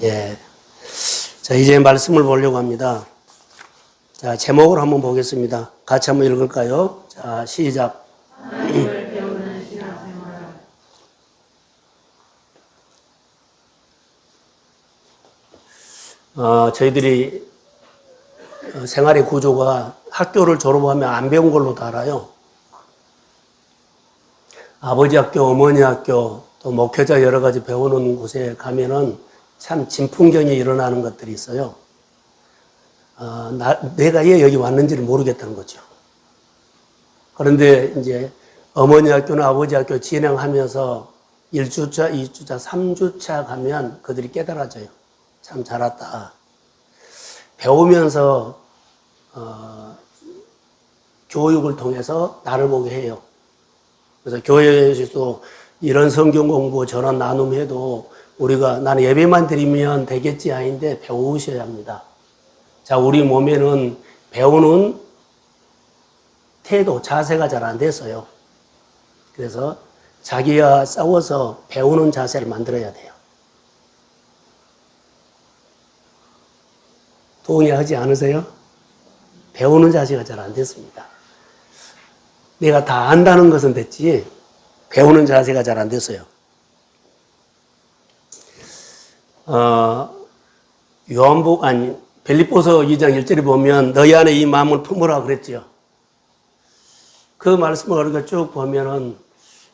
예. 자, 이제 말씀을 보려고 합니다. 자, 제목을 한번 보겠습니다. 같이 한번 읽을까요? 자, 시작. 하나님을 배우는 신앙생활. 저희들이 생활의 구조가 학교를 졸업하면 안 배운 걸로 다 알아요. 아버지 학교, 어머니 학교, 또 목회자 여러 가지 배우는 곳에 가면은 참 진풍경이 일어나는 것들이 있어요. 내가 왜 여기 왔는지를 모르겠다는 거죠. 그런데 이제 어머니 학교나 아버지 학교 진행하면서 1주차, 2주차, 3주차 가면 그들이 깨달아져요. 참 잘 왔다. 배우면서 교육을 통해서 나를 보게 해요. 그래서 교회에서도 이런 성경 공부, 전원 나눔해도 우리가 나는 예배만 드리면 되겠지 아닌데 배우셔야 합니다. 자, 우리 몸에는 배우는 태도, 자세가 잘 안 됐어요. 그래서 자기와 싸워서 배우는 자세를 만들어야 돼요. 동의하지 않으세요? 배우는 자세가 잘 안 됐습니다. 내가 다 안다는 것은 됐지 배우는 자세가 잘 안 됐어요. 빌립보서 2장 1절에 보면 너희 안에 이 마음을 품으라 그랬죠. 그 말씀을 우리가 쭉 보면은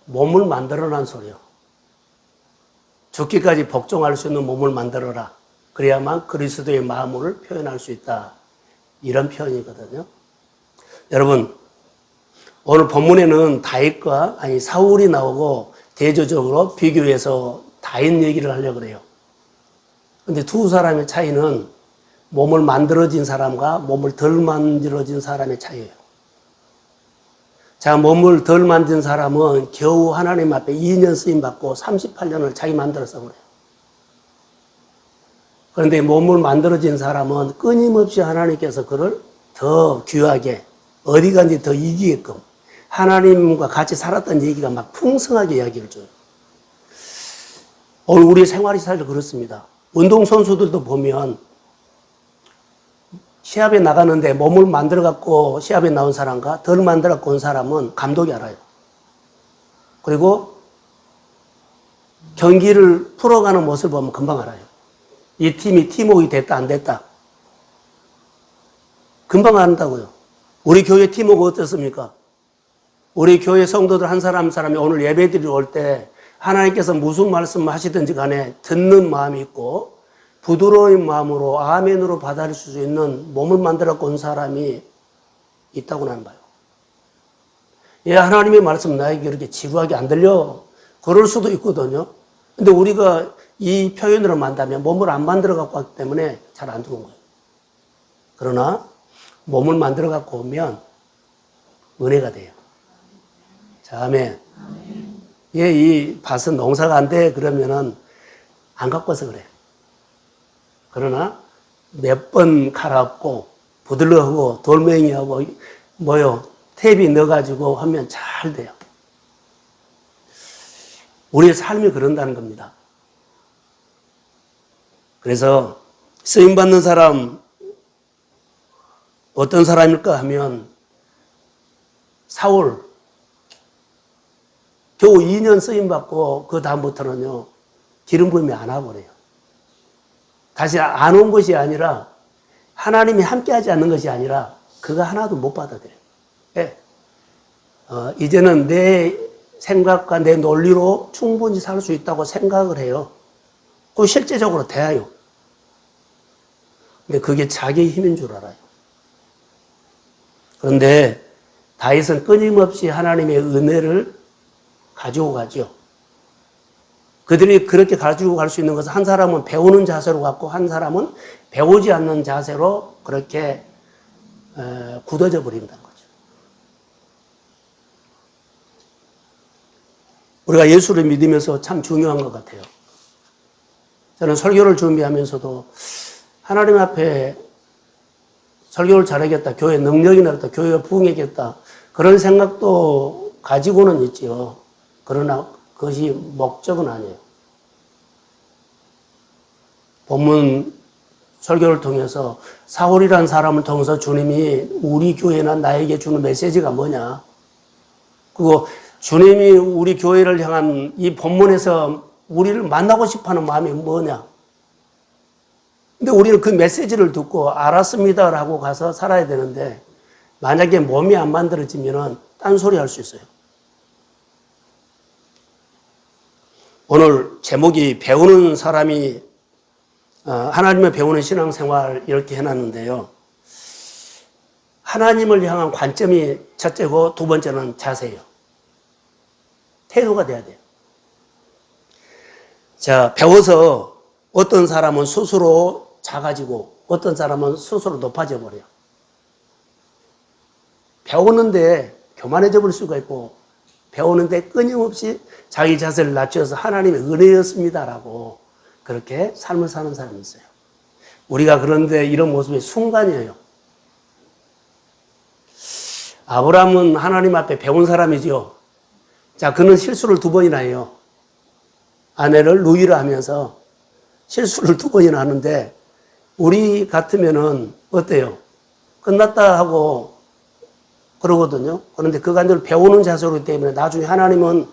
몸을 만들어란 소리요. 죽기까지 복종할 수 있는 몸을 만들어라. 그래야만 그리스도의 마음을 표현할 수 있다. 이런 표현이거든요. 여러분, 오늘 본문에는 다윗과 사울이 나오고 대조적으로 비교해서 다윗 얘기를 하려고 그래요. 근데 두 사람의 차이는 몸을 만들어진 사람과 몸을 덜 만들어진 사람의 차이예요. 자, 몸을 덜 만든 사람은 겨우 하나님 앞에 2년 쓰임받고 38년을 자기 만들어서 그래요. 그런데 몸을 만들어진 사람은 끊임없이 하나님께서 그를 더 귀하게, 어디 간지 더 이기게끔 하나님과 같이 살았던 얘기가 막 풍성하게 이야기를 줘요. 오늘 우리의 생활이 사실 그렇습니다. 운동선수들도 보면 시합에 나가는데 몸을 만들어갖고 시합에 나온 사람과 덜 만들어갖고 온 사람은 감독이 알아요. 그리고 경기를 풀어가는 모습을 보면 금방 알아요. 이 팀이 팀워크가 됐다 안 됐다. 금방 안다고요. 우리 교회 팀워크 어떻습니까? 우리 교회 성도들 한 사람 한 사람이 오늘 예배드리러 올 때 하나님께서 무슨 말씀 하시든지 간에 듣는 마음이 있고 부드러운 마음으로 아멘으로 받아들일 수 있는 몸을 만들어 온 사람이 있다고 나는 봐요. 예, 하나님의 말씀 나에게 이렇게 지루하게 안 들려. 그럴 수도 있거든요. 근데 우리가 이 표현으로 만다면 몸을 안 만들어 갖고 왔기 때문에 잘 안 들어온 거예요. 그러나 몸을 만들어 갖고 오면 은혜가 돼요. 자, 아멘. 예, 이 밭은 농사가 안 돼. 그러면은 안 갖고 와서 그래. 그러나 몇 번 갈아엎고 부들러하고 돌멩이하고 탭이 넣어가지고 하면 잘 돼요. 우리의 삶이 그런다는 겁니다. 그래서 쓰임받는 사람 어떤 사람일까 하면 사울 겨우 2년 쓰임받고 그 다음부터는요 기름 부음이 안 와버려요. 다시 안 온 것이 아니라 하나님이 함께하지 않는 것이 아니라 그가 하나도 못 받아들여요. 예. 이제는 내 생각과 내 논리로 충분히 살 수 있다고 생각을 해요. 그거 실제적으로 돼요. 근데 그게 자기의 힘인 줄 알아요. 그런데 다윗은 끊임없이 하나님의 은혜를 가지고 가죠. 그들이 그렇게 가지고 갈 수 있는 것은 한 사람은 배우는 자세로 갖고 한 사람은 배우지 않는 자세로 그렇게 굳어져 버린다는 거죠. 우리가 예수를 믿으면서 참 중요한 것 같아요. 저는 설교를 준비하면서도 하나님 앞에 설교를 잘하겠다, 교회 능력이 나겠다, 교회가 부흥하겠다 그런 생각도 가지고는 있지요. 그러나 그것이 목적은 아니에요. 본문 설교를 통해서 사울이라는 사람을 통해서 주님이 우리 교회나 나에게 주는 메시지가 뭐냐. 그리고 주님이 우리 교회를 향한 이 본문에서 우리를 만나고 싶어하는 마음이 뭐냐. 근데 우리는 그 메시지를 듣고 알았습니다라고 가서 살아야 되는데 만약에 몸이 안 만들어지면 딴소리 할 수 있어요. 오늘 제목이 배우는 사람이 하나님을 배우는 신앙생활 이렇게 해놨는데요. 하나님을 향한 관점이 첫째고 두 번째는 자세예요. 태도가 돼야 돼요. 자, 배워서 어떤 사람은 스스로 작아지고 어떤 사람은 스스로 높아져 버려요. 배우는데 교만해져 버릴 수가 있고 배우는데 끊임없이 자기 자세를 낮춰서 하나님의 은혜였습니다라고 그렇게 삶을 사는 사람이 있어요. 우리가 그런데 이런 모습이 순간이에요. 아브라함은 하나님 앞에 배운 사람이지요. 자, 그는 실수를 2번이나 해요. 아내를 누이를 하면서 실수를 2번이나 하는데 우리 같으면은 어때요? 끝났다 하고 그러거든요. 그런데 그가 늘 배우는 자세로 때문에 나중에 하나님은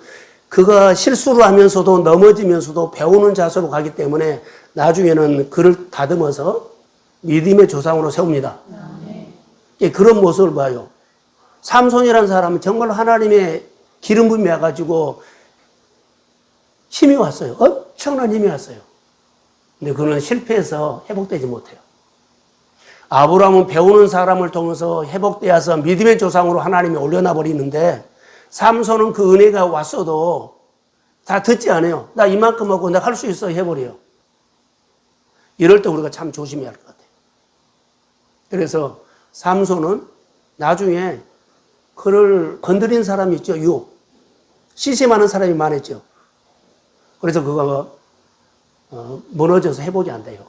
그가 실수를 하면서도 넘어지면서도 배우는 자세로 가기 때문에 나중에는 그를 다듬어서 믿음의 조상으로 세웁니다. 그런 모습을 봐요. 삼손이라는 사람은 정말 하나님의 기름 부음이 와가지고 힘이 왔어요. 엄청난 힘이 왔어요. 근데 그는 실패해서 회복되지 못해요. 아브라함은 배우는 사람을 통해서 회복되어서 믿음의 조상으로 하나님이 올려놔 버리는데 삼손은 그 은혜가 왔어도 다 듣지 않아요. 나 이만큼 하고 내가 할 수 있어 해버려요. 이럴 때 우리가 참 조심해야 할 것 같아요. 그래서 삼손은 나중에 그를 건드린 사람이 있죠. 시샘하는 사람이 많았죠. 그래서 그가 무너져서 회복이 안 돼요.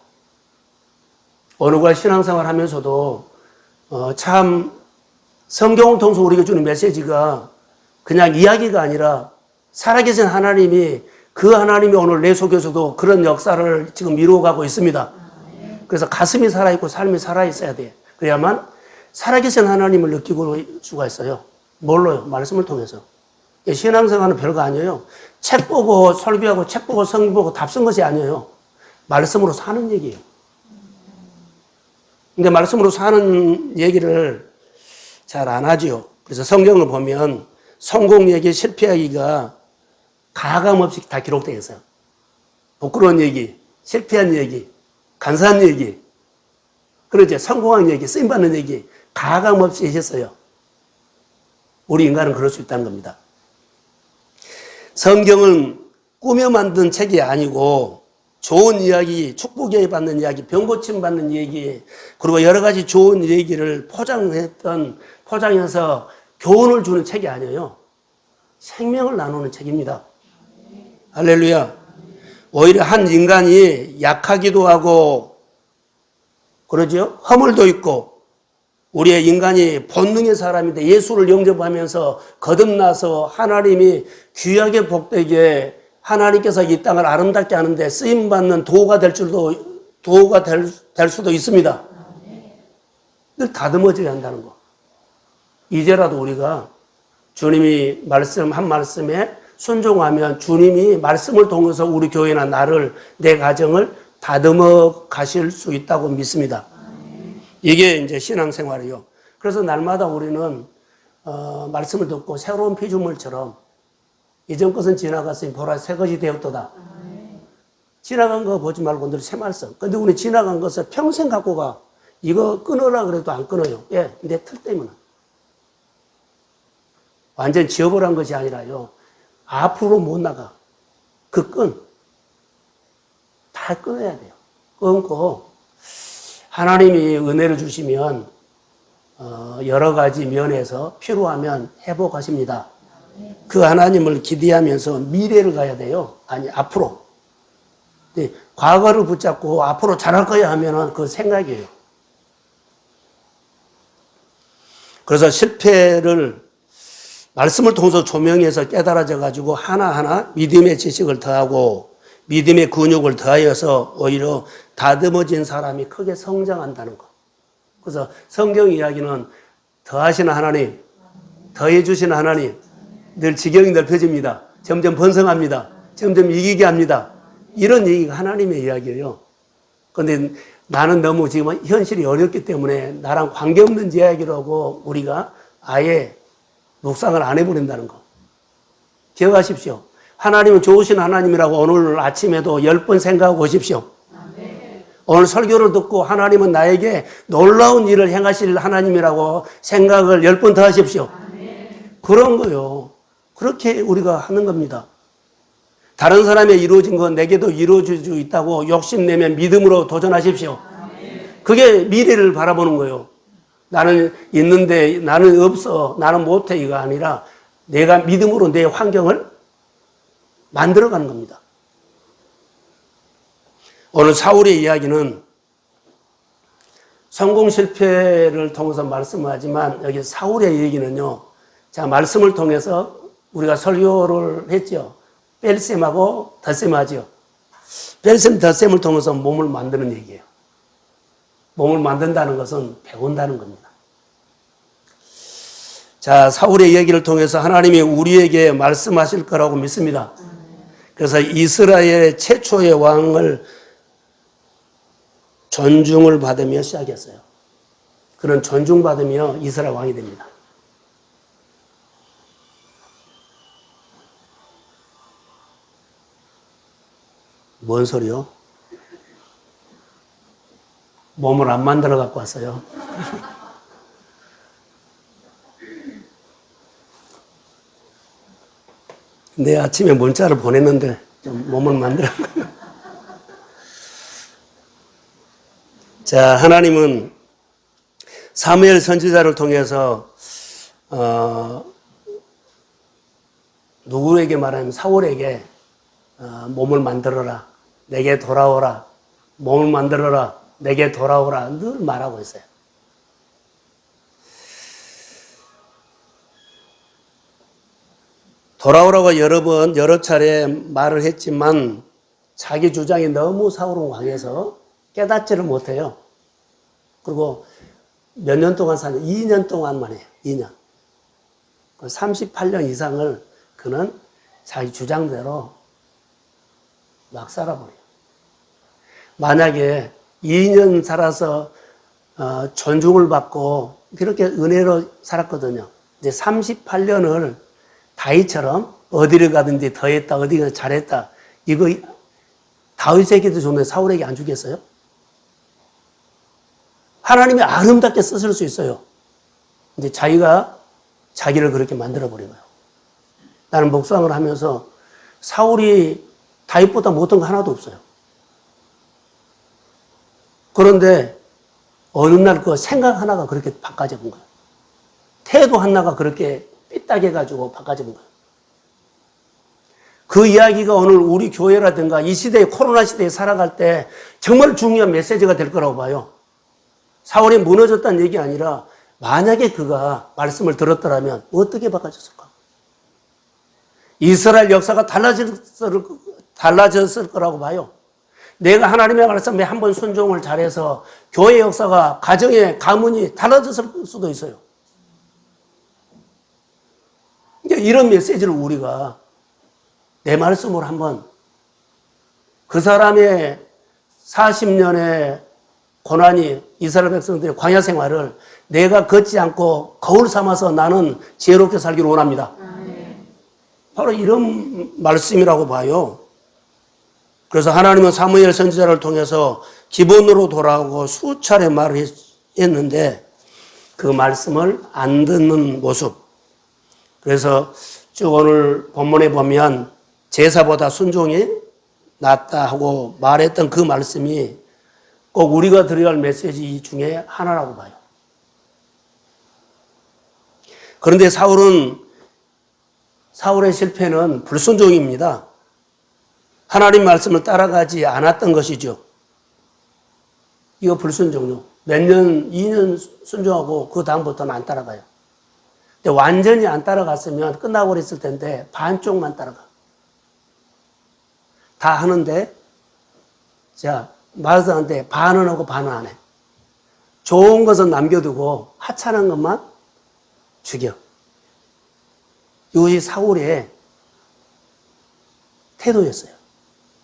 어느 날 신앙생활 하면서도 참 성경을 통해서 우리에게 주는 메시지가 그냥 이야기가 아니라 살아계신 하나님이 그 하나님이 오늘 내 속에서도 그런 역사를 지금 이루어가고 있습니다. 그래서 가슴이 살아있고 삶이 살아있어야 돼. 그래야만 살아계신 하나님을 느끼고 수가 있어요. 뭘로요? 말씀을 통해서. 신앙생활은 별거 아니에요. 책 보고 설교하고 책 보고 성경 보고 답 쓴 것이 아니에요. 말씀으로 사는 얘기예요. 근데 말씀으로 사는 얘기를 잘 안 하지요. 그래서 성경을 보면 성공 얘기, 실패 얘기가 가감 없이 다 기록되어 있어요. 부끄러운 얘기, 실패한 얘기, 간사한 얘기, 그러죠. 성공한 얘기, 쓰임받는 얘기, 가감 없이 했어요. 우리 인간은 그럴 수 있다는 겁니다. 성경은 꾸며 만든 책이 아니고 좋은 이야기, 축복 이야기 받는 이야기, 병 고침 받는 얘기, 그리고 여러 가지 좋은 얘기를 포장해서 교훈을 주는 책이 아니에요. 생명을 나누는 책입니다. 할렐루야. 오히려 한 인간이 약하기도 하고, 그러죠? 허물도 있고, 우리의 인간이 본능의 사람인데 예수를 영접하면서 거듭나서 하나님이 귀하게 복되게 하나님께서 이 땅을 아름답게 하는데 쓰임받는 도구가 될 수도 있습니다. 늘 다듬어져야 한다는 거. 이제라도 우리가 주님이 한 말씀에 순종하면 주님이 말씀을 통해서 우리 교회나 나를, 내 가정을 다듬어 가실 수 있다고 믿습니다. 이게 이제 신앙생활이요. 그래서 날마다 우리는 말씀을 듣고 새로운 피조물처럼 이전 것은 지나갔으니 보라 새 것이 되었도다. 지나간 거 보지 말고 늘 새 말씀. 근데 우리 지나간 것을 평생 갖고 가. 이거 끊으라 그래도 안 끊어요. 예, 내 틀 때문에. 완전 지워버린 것이 아니라요. 앞으로 못 나가. 그 끈. 다 끊어야 돼요. 끊고 하나님이 은혜를 주시면 여러 가지 면에서 필요하면 회복하십니다. 그 하나님을 기대하면서 미래를 가야 돼요. 아니, 앞으로. 과거를 붙잡고 앞으로 잘할 거야 하면은 그 생각이에요. 그래서 실패를 말씀을 통해서 조명해서 깨달아져 가지고 하나하나 믿음의 지식을 더하고 믿음의 근육을 더하여서 오히려 다듬어진 사람이 크게 성장한다는 것. 그래서 성경 이야기는 더하시는 하나님, 더해주시는 하나님, 늘 지경이 넓혀집니다. 점점 번성합니다. 점점 이기게 합니다. 이런 얘기가 하나님의 이야기예요. 그런데 나는 너무 지금 현실이 어렵기 때문에 나랑 관계없는 이야기라고 우리가 아예 묵상을 안 해버린다는 거. 기억하십시오. 하나님은 좋으신 하나님이라고 오늘 아침에도 10번 생각하고 오십시오. 오늘 설교를 듣고 하나님은 나에게 놀라운 일을 행하실 하나님이라고 생각을 10번 더 하십시오. 그런 거요. 그렇게 우리가 하는 겁니다. 다른 사람의 이루어진 건 내게도 이루어질 수 있다고 욕심내면 믿음으로 도전하십시오. 그게 미래를 바라보는 거예요. 나는 있는데 나는 없어, 나는 못해 이거 아니라 내가 믿음으로 내 환경을 만들어가는 겁니다. 오늘 사울의 이야기는 성공 실패를 통해서 말씀하지만 여기 사울의 얘기는요. 자, 말씀을 통해서 우리가 설교를 했죠. 뺄셈하고 덧셈하죠. 뺄셈, 덧셈을 통해서 몸을 만드는 얘기예요. 몸을 만든다는 것은 배운다는 겁니다. 자, 사울의 얘기를 통해서 하나님이 우리에게 말씀하실 거라고 믿습니다. 그래서 이스라엘 최초의 왕을 존중을 받으며 시작했어요. 그런 존중받으며 이스라엘 왕이 됩니다. 뭔 소리요? 몸을 안 만들어 갖고 왔어요. 내 아침에 문자를 보냈는데 좀 몸을 만들어. 자, 하나님은 사무엘 선지자를 통해서 누구에게 말하면 사울에게 몸을 만들어라, 내게 돌아오라, 몸을 만들어라, 내게 돌아오라 늘 말하고 있어요. 돌아오라고 여러 차례 말을 했지만 자기 주장이 너무 사울은 강해서 깨닫지를 못해요. 그리고 몇 년 동안 사는 2년 동안만 해요. 2년. 38년 이상을 그는 자기 주장대로 막 살아버려요. 만약에 2년 살아서 존중을 받고 그렇게 은혜로 살았거든요. 이제 38년을 다윗처럼 어디를 가든지 더했다, 어디가 잘했다. 이거 다윗에게도 좋은데 사울에게 안 주겠어요? 하나님이 아름답게 쓰실 수 있어요. 근데 자기가 자기를 그렇게 만들어버린 거예요. 나는 묵상을 하면서 사울이 다윗보다 못한 거 하나도 없어요. 그런데 어느 날 그 생각 하나가 그렇게 바꿔져 본 거예요. 태도 하나가 그렇게 삐딱해가지고 바꿔져 본 거예요. 그 이야기가 오늘 우리 교회라든가 이 시대에 코로나 시대에 살아갈 때 정말 중요한 메시지가 될 거라고 봐요. 사울이 무너졌다는 얘기 아니라 만약에 그가 말씀을 들었더라면 어떻게 바꿔졌을까? 이스라엘 역사가 달라졌을 거라고 봐요. 내가 하나님의 말씀에 한번 순종을 잘해서 교회 역사가 가정의 가문이 달라졌을 수도 있어요. 이런 메시지를 우리가 내 말씀으로 한번 그 사람의 40년의 고난이 이스라엘 백성들의 광야 생활을 내가 걷지 않고 거울 삼아서 나는 지혜롭게 살기를 원합니다. 바로 이런 말씀이라고 봐요. 그래서 하나님은 사무엘 선지자를 통해서 기본으로 돌아오고 수차례 말을 했는데 그 말씀을 안 듣는 모습. 그래서 쭉 오늘 본문에 보면 제사보다 순종이 낫다 하고 말했던 그 말씀이 꼭 우리가 드려야 할 메시지 중에 하나라고 봐요. 그런데 사울의 실패는 불순종입니다. 하나님 말씀을 따라가지 않았던 것이죠. 이거 불순종요. 몇 년, 2년 순종하고 그 다음부터는 안 따라가요. 근데 완전히 안 따라갔으면 끝나고 그랬을 텐데 반쪽만 따라가. 다 하는데, 자, 마르다한테 반은 하고 반은 안 해. 좋은 것은 남겨두고 하찮은 것만 죽여. 이것이 사울의 태도였어요.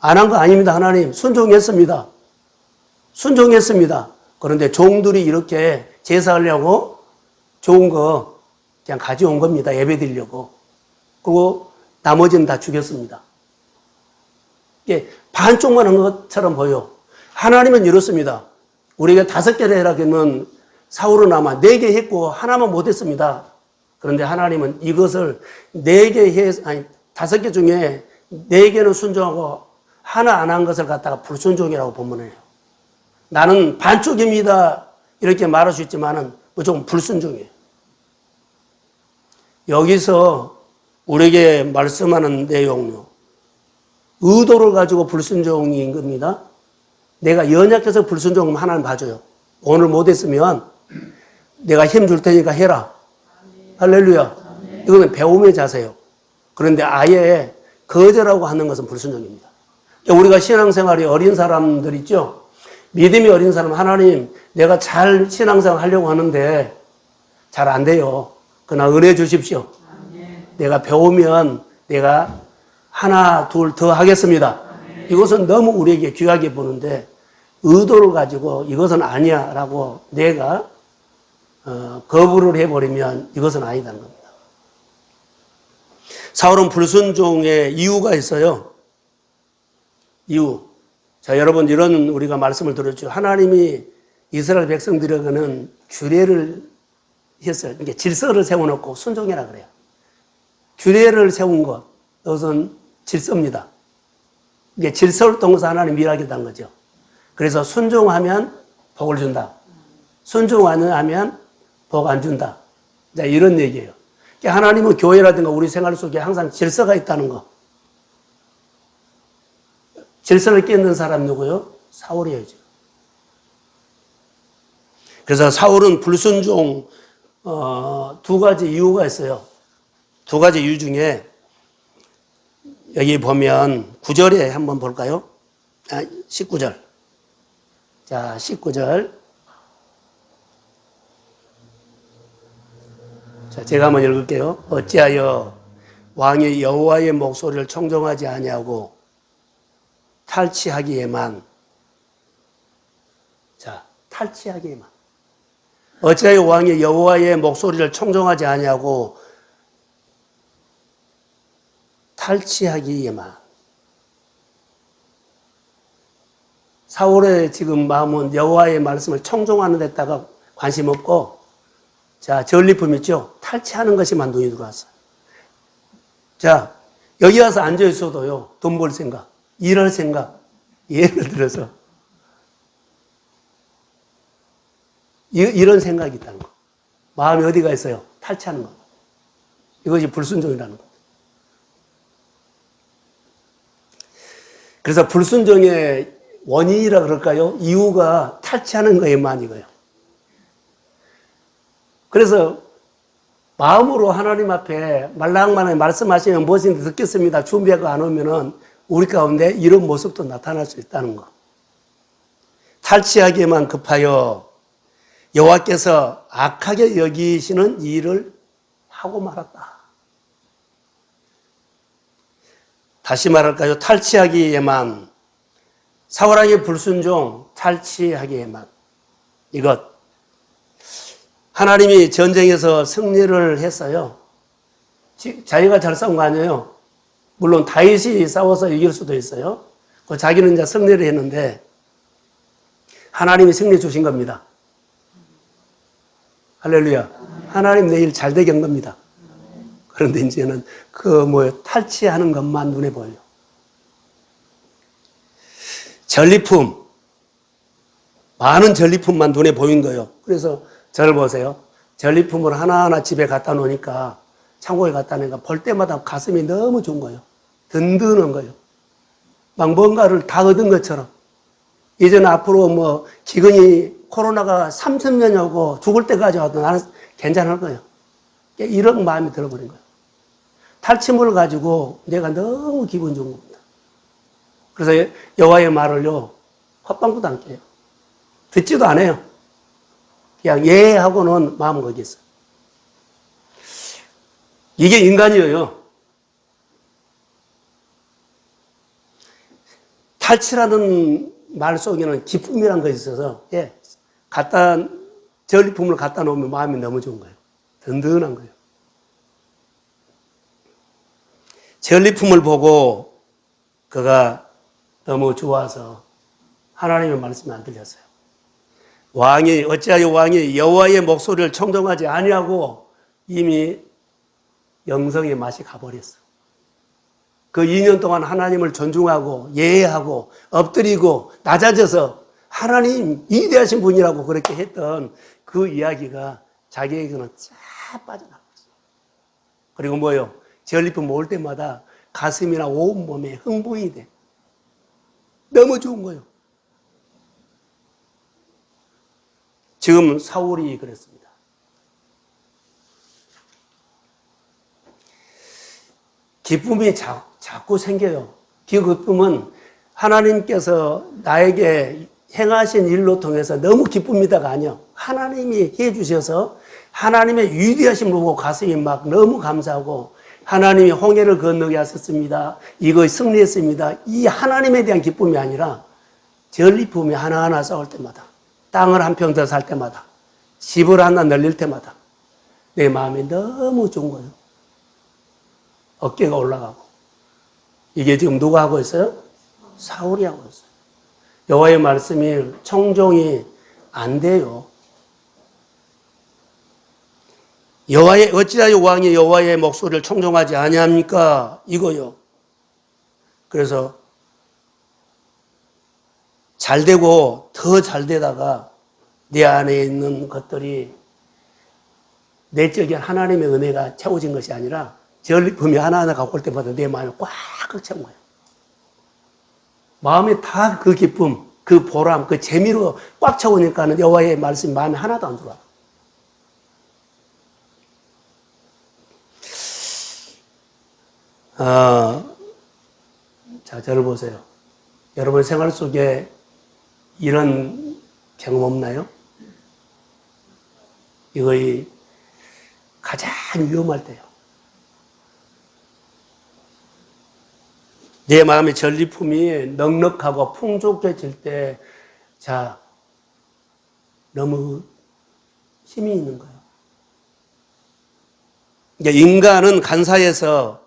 안 한 거 아닙니다. 하나님 순종했습니다. 순종했습니다. 그런데 종들이 이렇게 제사하려고 좋은 거 그냥 가져온 겁니다. 예배 드리려고. 그리고 나머지는 다 죽였습니다. 이게 반쪽만 한 것처럼 보여. 하나님은 이렇습니다. 우리가 5개를 해라 그러면 사울은 아마 4개 했고 하나만 못했습니다. 그런데 하나님은 이것을 5개 중에 4개는 순종하고 하나 안 한 것을 갖다가 불순종이라고 본문해요. 나는 반쪽입니다. 이렇게 말할 수 있지만은 무조건 불순종이에요. 여기서 우리에게 말씀하는 내용요. 의도를 가지고 불순종인 겁니다. 내가 연약해서 불순종하면 하나님 봐줘요. 오늘 못했으면 내가 힘 줄 테니까 해라. 할렐루야. 이거는 배움의 자세예요. 그런데 아예 거절하고 하는 것은 불순종입니다. 우리가 신앙생활이 어린 사람들 있죠? 믿음이 어린 사람, 하나님, 내가 잘 신앙생활 하려고 하는데 잘 안 돼요. 그러나 은혜 주십시오. 내가 배우면 내가 하나, 둘 더 하겠습니다. 이것은 너무 우리에게 귀하게 보는데 의도를 가지고 이것은 아니야 라고 내가 거부를 해버리면 이것은 아니다는 겁니다. 사울은 불순종의 이유가 있어요. 이유. 자, 여러분, 이런 우리가 말씀을 들었죠. 하나님이 이스라엘 백성들에게는 규례를 했어요. 그러니까 질서를 세워놓고 순종해라 그래요. 규례를 세운 것, 이것은 질서입니다. 이게 질서를 통해서 하나님 일하겠다는 거죠. 그래서 순종하면 복을 준다. 순종 안 하면 복 안 준다. 자, 이런 얘기예요. 하나님은 교회라든가 우리 생활 속에 항상 질서가 있다는 거. 질서를 깨는 사람 누구요? 사울이에요. 그래서 사울은 불순종 2가지 이유가 있어요. 2가지 이유 중에 여기 보면 9절에 한번 볼까요? 19절. 자, 19절. 자, 제가 한번 읽을게요. 어찌하여 왕이 여호와의 목소리를 청종하지 아니하고 탈취하기에만. 자, 탈취하기에만. 어찌하여 왕이 여호와의 목소리를 청종하지 아니하고 탈취하기에만. 사울의 지금 마음은 여호와의 말씀을 청종하는 데다가 관심 없고, 자, 전리품 있죠? 탈취하는 것에만 눈이 들어왔어요. 자, 여기 와서 앉아 있어도요, 돈 벌 생각, 일할 생각, 예를 들어서 이런 생각이 있다는 거. 마음이 어디가 있어요? 탈취하는 거. 이것이 불순종이라는 거. 그래서 불순종의 원인이라 그럴까요? 이유가 탈취하는 거에만 이거예요. 그래서 마음으로 하나님 앞에 말랑말랑 말씀하시면 무엇인지 듣겠습니다. 준비하고 안 오면은 우리 가운데 이런 모습도 나타날 수 있다는 거. 탈취하기에만 급하여 여호와께서 악하게 여기시는 일을 하고 말았다. 다시 말할까요? 탈취하기에만, 사울왕의 불순종, 탈취하기에만. 이것. 하나님이 전쟁에서 승리를 했어요. 자기가 잘 싸운 거 아니에요. 물론 다윗이 싸워서 이길 수도 있어요. 자기는 이제 승리를 했는데 하나님이 승리 주신 겁니다. 할렐루야. 하나님 내일 잘 되게 한 겁니다. 그런데 이제는 탈취하는 것만 눈에 보여요. 전리품, 많은 전리품만 눈에 보인 거예요. 그래서 저를 보세요. 전리품을 하나하나 집에 갖다 놓으니까, 창고에 갖다 놓으니까 볼 때마다 가슴이 너무 좋은 거예요. 든든한 거예요. 막 뭔가를 다 얻은 것처럼. 이제는 앞으로 기근이 코로나가 30년이 오고 죽을 때까지 와도 나는 괜찮을 거예요. 이런 마음이 들어버린 거예요. 탈취물을 가지고 내가 너무 기분 좋은 겁니다. 그래서 여호와의 말을요, 헛방구도 안 껴요. 듣지도 않아요. 그냥 예 하고는 마음 거기 있어요. 이게 인간이에요. 탈취라는 말 속에는 기쁨이란 것이 있어서, 예, 전리품을 갖다 놓으면 마음이 너무 좋은 거예요. 든든한 거예요. 전리품을 보고 그가 너무 좋아서 하나님의 말씀이 안 들렸어요. 어찌하여 왕이 여호와의 목소리를 청종하지 아니하고 이미 영성의 맛이 가버렸어. 그 2년 동안 하나님을 존중하고 예하고 엎드리고 낮아져서 하나님 위대하신 분이라고 그렇게 했던 그 이야기가 자기에게는 쫙 빠져나갔어요. 그리고 뭐요? 전리품 모을 때마다 가슴이나 온몸에 흥분이 돼. 너무 좋은 거예요. 지금 사울이 그랬습니다. 기쁨이 자꾸 생겨요. 그 기쁨은 하나님께서 나에게 행하신 일로 통해서 너무 기쁩니다가 아니요. 하나님이 해주셔서 하나님의 위대하심을 보고 가슴이 막 너무 감사하고 하나님이 홍해를 건너게 하셨습니다. 이거 승리했습니다. 이 하나님에 대한 기쁨이 아니라 전리품이 하나하나 쌓을 때마다 땅을 한 평 더 살 때마다 집을 하나 늘릴 때마다 내 마음이 너무 좋은 거예요. 어깨가 올라가고. 이게 지금 누가 하고 있어요? 사울이 하고 있어요. 여호와의 말씀이 청종이 안 돼요. 어찌하여 왕이 여호와의 목소리를 청종하지 아니합니까? 이거요. 그래서 잘 되고 더 잘 되다가 내 안에 있는 것들이 내적인 하나님의 은혜가 채워진 것이 아니라 전리품이 하나하나 갖고 올 때마다 내 마음이 꽉 채운 거예요. 마음에 다 그 기쁨, 그 보람, 그 재미로 꽉 채우니까 여호와의 말씀이 마음에 하나도 안 들어와. 자, 저를 보세요. 여러분 생활 속에 이런 경험 없나요? 이거의 가장 위험할 때요. 내 마음의 전리품이 넉넉하고 풍족해질 때, 자, 너무 힘이 있는 거예요. 인간은 간사해서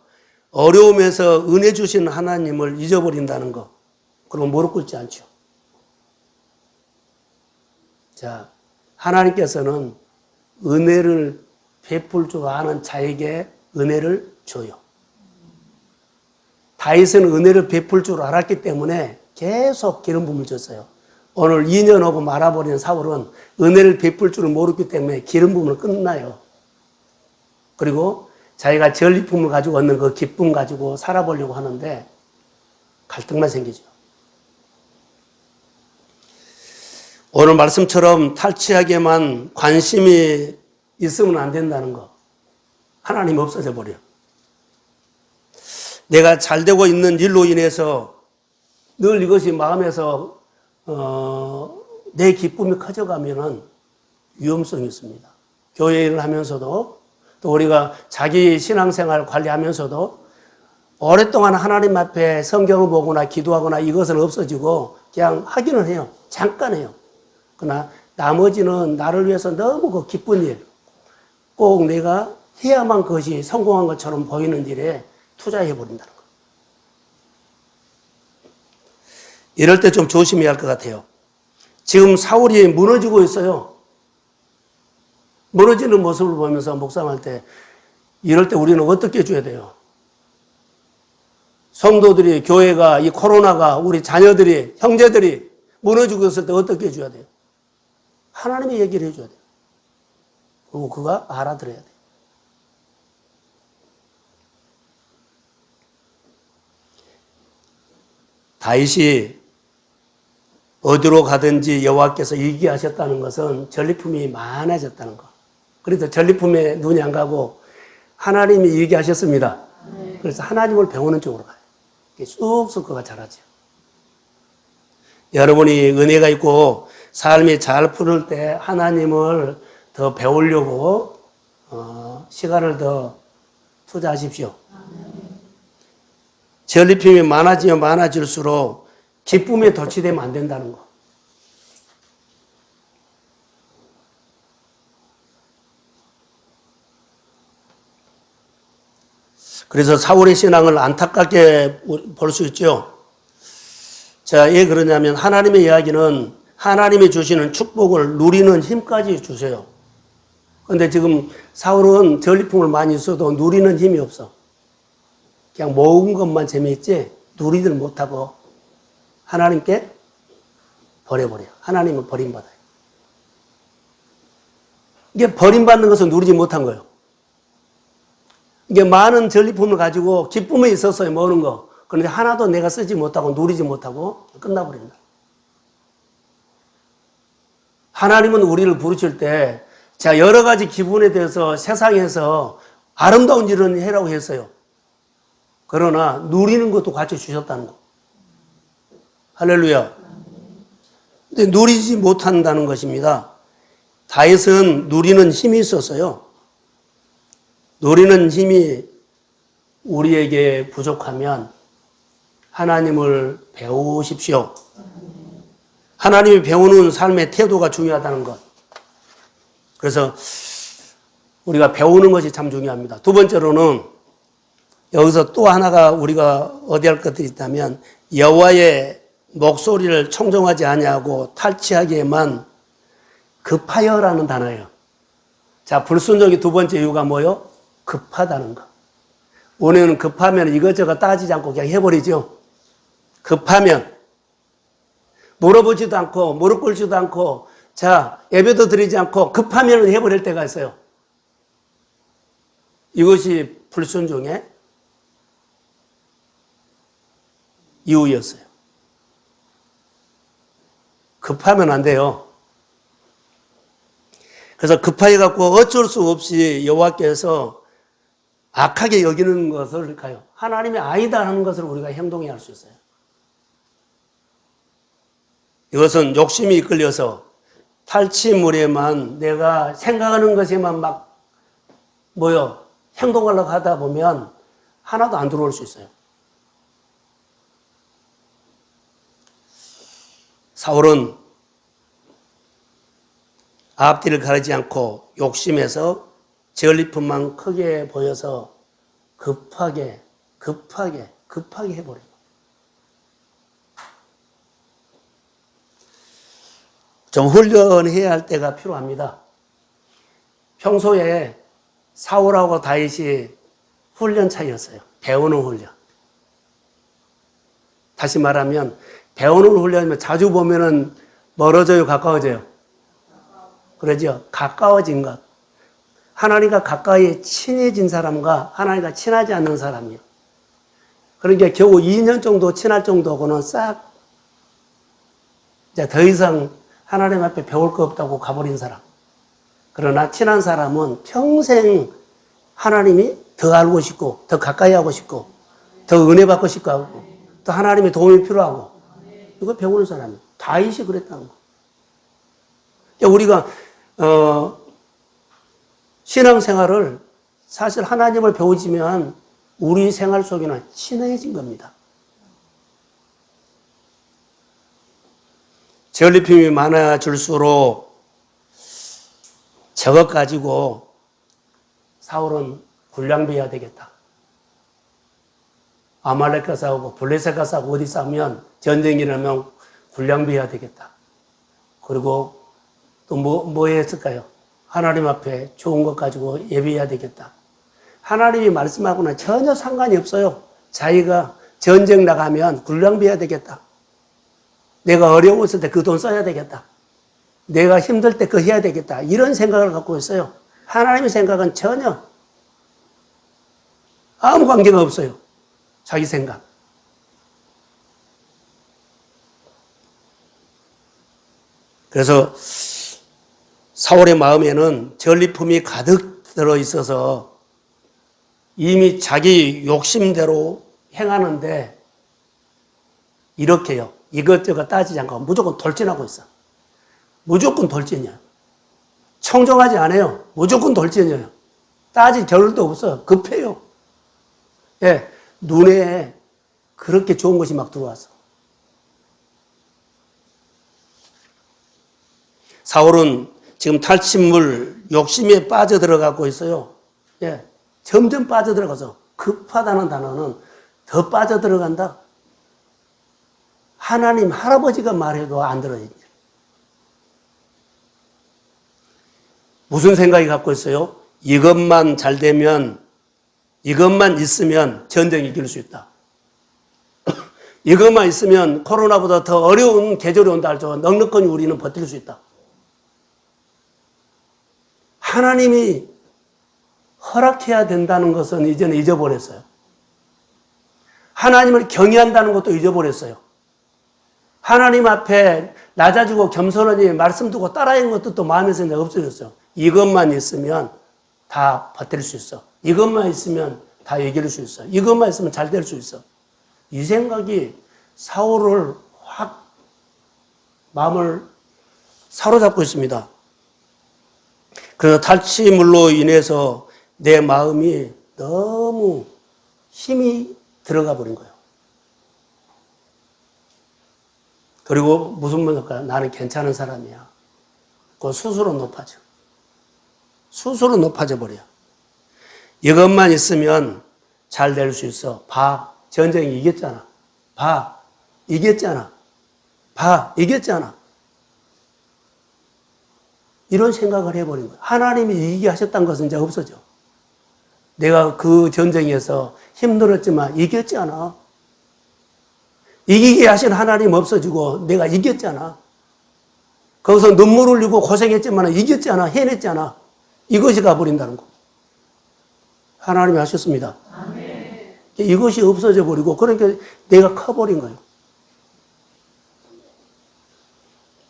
어려움에서 은혜 주신 하나님을 잊어버린다는 거. 그럼 무릎 꿇지 않죠. 자, 하나님께서는 은혜를 베풀 줄 아는 자에게 은혜를 줘요. 다윗은 은혜를 베풀 줄 알았기 때문에 계속 기름 부음을 줬어요. 오늘 2년 오고 말아버린 사울은 은혜를 베풀 줄을 모르기 때문에 기름 부음을 끝나요. 그리고 자기가 전리품을 가지고 얻는 그 기쁨 가지고 살아보려고 하는데 갈등만 생기죠. 오늘 말씀처럼 탈취하게만 관심이 있으면 안 된다는 거. 하나님 없어져 버려. 내가 잘 되고 있는 일로 인해서 늘 이것이 마음에서 내 기쁨이 커져가면은 위험성이 있습니다. 교회 일을 하면서도 또 우리가 자기 신앙생활 관리하면서도 오랫동안 하나님 앞에 성경을 보거나 기도하거나 이것은 없어지고 그냥 하기는 해요. 잠깐 해요. 그러나 나머지는 나를 위해서 너무 그 기쁜 일, 꼭 내가 해야만 그것이 성공한 것처럼 보이는 일에 투자해버린다는 거. 이럴 때 좀 조심해야 할 것 같아요. 지금 사울이 무너지고 있어요. 무너지는 모습을 보면서 묵상할 때 이럴 때 우리는 어떻게 해줘야 돼요? 성도들이, 교회가, 이 코로나가 우리 자녀들이, 형제들이 무너지고 있을 때 어떻게 해줘야 돼요? 하나님의 얘기를 해줘야 돼요. 그리고 그가 알아들어야 돼요. 다윗이 어디로 가든지 여호와께서 얘기하셨다는 것은 전리품이 많아졌다는 거. 그래서 전리품에 눈이 안 가고 하나님이 얘기하셨습니다. 그래서 하나님을 배우는 쪽으로 가요. 쑥쑥 그가 자라죠. 여러분이 은혜가 있고 삶이 잘 풀을 때 하나님을 더 배우려고 시간을 더 투자하십시오. 전리품이 많아지면 많아질수록 기쁨에 도취되면 안 된다는 거. 그래서 사울의 신앙을 안타깝게 볼 수 있죠. 자, 왜 그러냐면 하나님의 이야기는 하나님이 주시는 축복을 누리는 힘까지 주세요. 그런데 지금 사울은 전리품을 많이 써도 누리는 힘이 없어. 그냥 모은 것만 재미있지 누리들 못하고 하나님께 버려버려요. 하나님은 버림받아요. 이게 버림받는 것을 누리지 못한 거예요. 이게 많은 전리품을 가지고 기쁨에 있어서 모으는 거. 그런데 하나도 내가 쓰지 못하고 누리지 못하고 끝나버린다. 하나님은 우리를 부르실 때, 자, 여러 가지 기분에 대해서 세상에서 아름다운 일은 해라고 했어요. 그러나 누리는 것도 같이 주셨다는 거. 할렐루야. 근데 누리지 못한다는 것입니다. 다윗은 누리는 힘이 있었어요. 누리는 힘이 우리에게 부족하면 하나님을 배우십시오. 하나님이 배우는 삶의 태도가 중요하다는 것. 그래서 우리가 배우는 것이 참 중요합니다. 두 번째로는 여기서 또 하나가 우리가 어디할 것들이 있다면 여호와의 목소리를 청종하지 아니하고 탈취하기에만 급하여라는 단어예요. 자, 불순종의 두 번째 이유가 뭐예요? 급하다는 거. 우리는 급하면 이것저것 따지지 않고 그냥 해버리죠. 급하면 물어보지도 않고 무릎 꿇지도 않고 자, 예배도 드리지 않고 급하면 해버릴 때가 있어요. 이것이 불순종의 이유였어요. 급하면 안 돼요. 그래서 급하게 갖고 어쩔 수 없이 여호와께서 악하게 여기는 것을 가요. 하나님이 아니다 하는 것을 우리가 행동해야 할 수 있어요. 이것은 욕심이 이끌려서 탈취물에만 내가 생각하는 것에만 막 행동하려고 하다 보면 하나도 안 들어올 수 있어요. 사울은 앞뒤를 가리지 않고 욕심에서 전리품만 크게 보여서 급하게 해버려요. 좀 훈련해야 할 때가 필요합니다. 평소에 사울하고 다윗이 훈련 차이였어요. 배우는 훈련. 다시 말하면 배우는 훈련이면 자주 보면은 멀어져요, 가까워져요? 그러죠? 가까워진 것. 하나님과 가까이 친해진 사람과 하나님과 친하지 않는 사람이요. 그러니까 겨우 2년 정도 친할 정도고는 싹 이제 더 이상 하나님 앞에 배울 거 없다고 가버린 사람. 그러나 친한 사람은 평생 하나님이 더 알고 싶고 더 가까이 하고 싶고 더 은혜 받고 싶고 하고 또 하나님의 도움이 필요하고 이거 배우는 사람이에요. 다윗이 그랬다는 거. 그러니까 우리가 신앙생활을 사실 하나님을 배우지면 우리 생활 속에는 친해진 겁니다. 전리품이 많아질수록 저것 가지고 사울은 군량배해야 되겠다. 아말렉과 싸우고 블레셋과 싸우고 어디 싸우면 전쟁이 일어나면 군량배해야 되겠다. 그리고 또 뭐 했을까요? 하나님 앞에 좋은 것 가지고 예배해야 되겠다. 하나님이 말씀하고는 전혀 상관이 없어요. 자기가 전쟁 나가면 군량배해야 되겠다. 내가 어려웠을 때 그 돈 써야 되겠다. 내가 힘들 때 그거 해야 되겠다. 이런 생각을 갖고 있어요. 하나님의 생각은 전혀 아무 관계가 없어요. 자기 생각. 그래서 사울의 마음에는 전리품이 가득 들어 있어서 이미 자기 욕심대로 행하는데 이렇게요. 이것저것 따지지 않고 무조건 돌진하고 있어. 무조건 돌진이야. 청정하지 않아요. 무조건 돌진이에요. 따질 겨를도 없어. 급해요. 예, 눈에 그렇게 좋은 것이 막 들어왔어. 사울은 지금 탈취물 욕심에 빠져들어가고 있어요. 예, 점점 빠져들어가서 급하다는 단어는 더 빠져들어간다. 하나님 할아버지가 말해도 안 들어요. 무슨 생각이 갖고 있어요? 이것만 잘 되면, 이것만 있으면 전쟁이 이길 수 있다. 이것만 있으면 코로나보다 더 어려운 계절이 온다 할지라도 넉넉하니 우리는 버틸 수 있다. 하나님이 허락해야 된다는 것은 이제는 잊어버렸어요. 하나님을 경외한다는 것도 잊어버렸어요. 하나님 앞에 낮아지고 겸손하니 말씀 듣고 따라하는 것도 또 마음에서 없어졌어요. 이것만 있으면 다 버틸 수 있어. 이것만 있으면 다 이길 수 있어. 이것만 있으면 잘 될 수 있어. 이 생각이 사울을 확 마음을 사로잡고 있습니다. 그래서 탈취물로 인해서 내 마음이 너무 힘이 들어가 버린 거예요. 그리고 무슨 말일까요? 나는 괜찮은 사람이야. 그 스스로 높아져. 스스로 높아져 버려. 이것만 있으면 잘 될 수 있어. 봐. 전쟁이 이겼잖아. 봐. 이겼잖아. 봐. 이겼잖아. 이런 생각을 해버린 거예요. 하나님이 이기게 하셨다는 것은 이제 없어져. 내가 그 전쟁에서 힘들었지만 이겼잖아. 이기게 하신 하나님 없어지고 내가 이겼잖아. 거기서 눈물 흘리고 고생했지만 이겼잖아. 해냈잖아. 이것이 가버린다는 거. 하나님이 하셨습니다. 아멘. 이것이 없어져 버리고 그러니까 내가 커버린 거예요.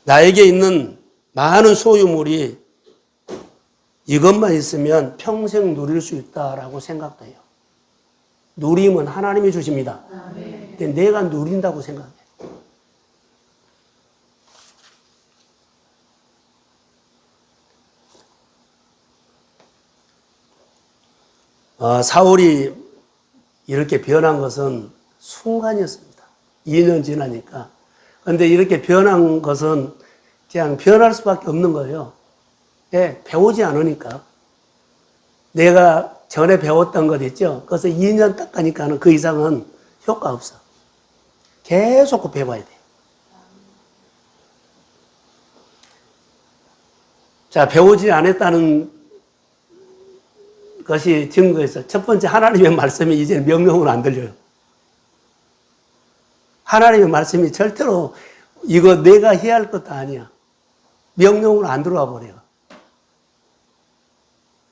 나에게 있는 많은 소유물이 이것만 있으면 평생 누릴 수 있다라고 생각도 해요. 누림은 하나님이 주십니다. 근데 내가 누린다고 생각해. 사울이 이렇게 변한 것은 순간이었습니다. 2년 지나니까. 그런데 이렇게 변한 것은 그냥 변할 수밖에 없는 거예요. 예, 배우지 않으니까. 내가 전에 배웠던 것 있죠? 그래서 2년 딱 가니까는 그 이상은 효과 없어. 계속 배워야 돼. 자, 배우지 않았다는 것이 증거에서 첫 번째 하나님의 말씀이 이제는 명령으로 안 들려요. 하나님의 말씀이 절대로 이거 내가 해야 할 것도 아니야. 명령으로 안 들어와 버려요.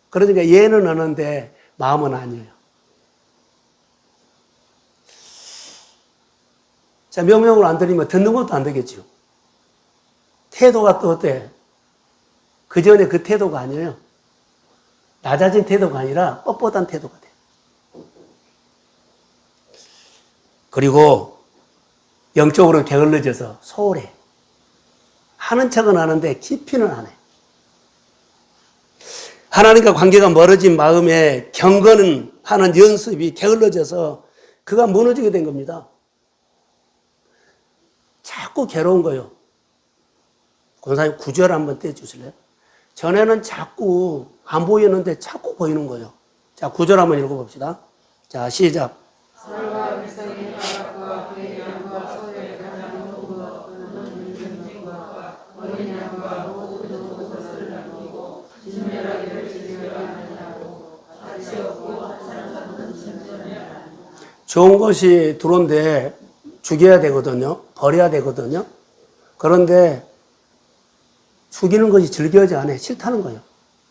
그러니까 예는 하는데 마음은 아니에요. 자, 명령으로 안 들리면 듣는 것도 안 되겠죠. 태도가 또 어때? 그 전에 그 태도가 아니에요. 낮아진 태도가 아니라 뻣뻣한 태도가 돼. 그리고 영적으로 게을러져서 소홀해. 하는 척은 하는데 깊이는 안 해. 하나님과 관계가 멀어진 마음에 경건은 하는 연습이 게을러져서 그가 무너지게 된 겁니다. 자꾸 괴로운 거예요. 권사님 9절 한번 떼주실래요? 전에는 자꾸 안 보이는데 자꾸 보이는 거예요. 자, 9절 한번 읽어봅시다. 자, 시작. 사울과 백성이 바락과 그의 양과 소의 가장 모든 그는 전쟁과 어린 양과 모든 것을 남기고 진멸하기를 즐겨 하느냐고 가치 없고 하찮은 것은 진멸하느냐. 좋은 것이 들어온데 죽여야 되거든요. 버려야 되거든요. 그런데 죽이는 것이 즐겨지 않아. 싫다는 거예요.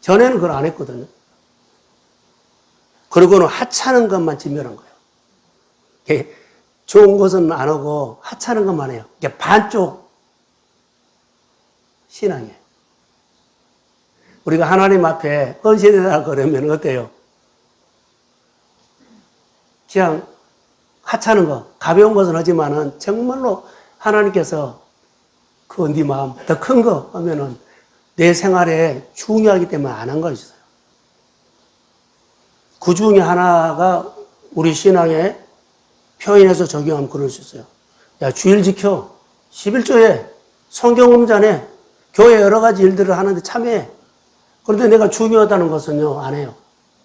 전에는 그걸 안 했거든요. 그리고는 하찮은 것만 진멸한 거예요. 좋은 것은 안 하고 하찮은 것만 해요. 이게 반쪽 신앙이에요. 우리가 하나님 앞에 헌신해달라고 그러면 어때요? 그냥 하찮은 거, 가벼운 것은 하지만은 정말로 하나님께서 그 네 마음 더 큰 거 하면은 내 생활에 중요하기 때문에 안 한 거 있어요. 그 중에 하나가 우리 신앙에 표현해서 적용하면 그럴 수 있어요. 야, 주일 지켜. 11조에 성경 음자네. 교회 여러 가지 일들을 하는데 참여해. 그런데 내가 중요하다는 것은요, 안 해요.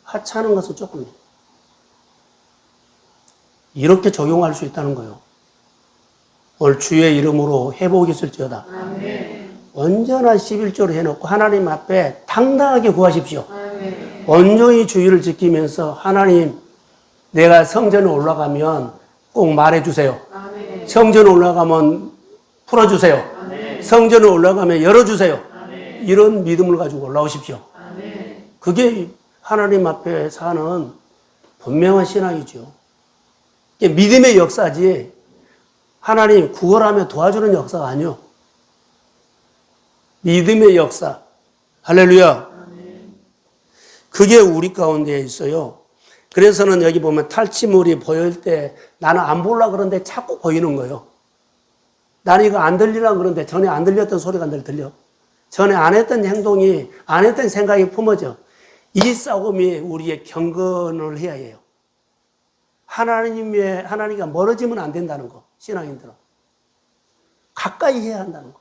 하찮은 것은 조금이에요. 이렇게 적용할 수 있다는 거예요. 오늘 주의 이름으로 회복이 있을지어다. 아멘. 언제나 11조를 해놓고 하나님 앞에 당당하게 구하십시오. 아멘. 온전히 주의를 지키면서 하나님, 내가 성전에 올라가면 꼭 말해주세요. 아멘. 성전에 올라가면 풀어주세요. 아멘. 성전에 올라가면 열어주세요. 아멘. 이런 믿음을 가지고 올라오십시오. 아멘. 그게 하나님 앞에 사는 분명한 신앙이죠. 이게 믿음의 역사지 하나님 구걸하며 도와주는 역사가 아니요. 믿음의 역사. 할렐루야. 그게 우리 가운데 있어요. 그래서는 여기 보면 탈취물이 보일 때 나는 안 보려고 그러는데 자꾸 보이는 거예요. 나는 이거 안 들리려고 그러는데 전에 안 들렸던 소리가 늘 들려. 전에 안 했던 행동이, 안 했던 생각이 품어져. 이 싸움이 우리의 경건을 해야 해요. 하나님과 멀어지면 안 된다는 거, 신앙인들은. 가까이 해야 한다는 거.